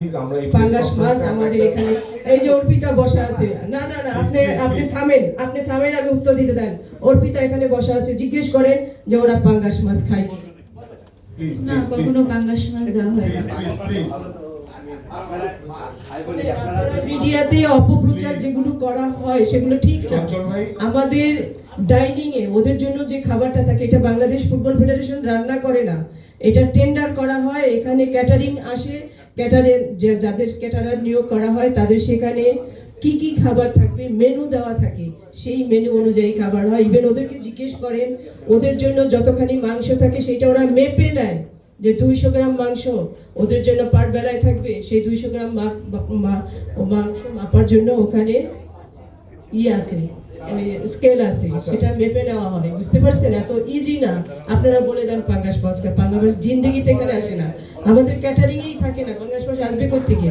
পাঙ্গাস মাছ আমাদের এখানে এই যে অর্পিতা বসা আছে। না না না, আপনি থামেন, আমি উত্তর দিতে দেন। অর্পিতা এখানে বসা আছে, জিজ্ঞেস করেন যে ওরা পাঙ্গাস মাছ খায় কি না, কখনো পাঙ্গাস মাছ দেওয়া হয় না। মিডিয়াতে অপপ্রচার যেগুলো করা হয় সেগুলো ঠিক না। আমাদের ডাইনিং এ ওদের জন্য যে খাবারটা থাকে এটা বাংলাদেশ ফুটবল ফেডারেশন রান্না করে না, এটা টেন্ডার করা হয়। এখানে ক্যাটারিং আসে, যাদের ক্যাটারার নিয়োগ করা হয় তাদের সেখানে কি কি খাবার থাকবে মেনু দেওয়া থাকে, সেই মেনু অনুযায়ী খাবার হয়। ইভেন ওদেরকে জিজ্ঞেস করেন ওদের জন্য যতখানি মাংস থাকে সেটা ওরা মেপে নেয়, যে 200 গ্রাম মাংস ওদের জন্য পার বেলায় থাকবে। সেই 200 গ্রাম মাংস মাপার জন্য ওখানে আছে, স্কেল আছে, সেটা মেপে নেওয়া হয়। বুঝতে পারছেন? এত ইজি না। আপনারা বলে দেন পাঙ্গাস মাছ জিন্দেগিতে এখানে আসে না, আমাদের ক্যাটারিং এই থাকে না, পাঙ্গাস মাছ আসবে কোথা থেকে?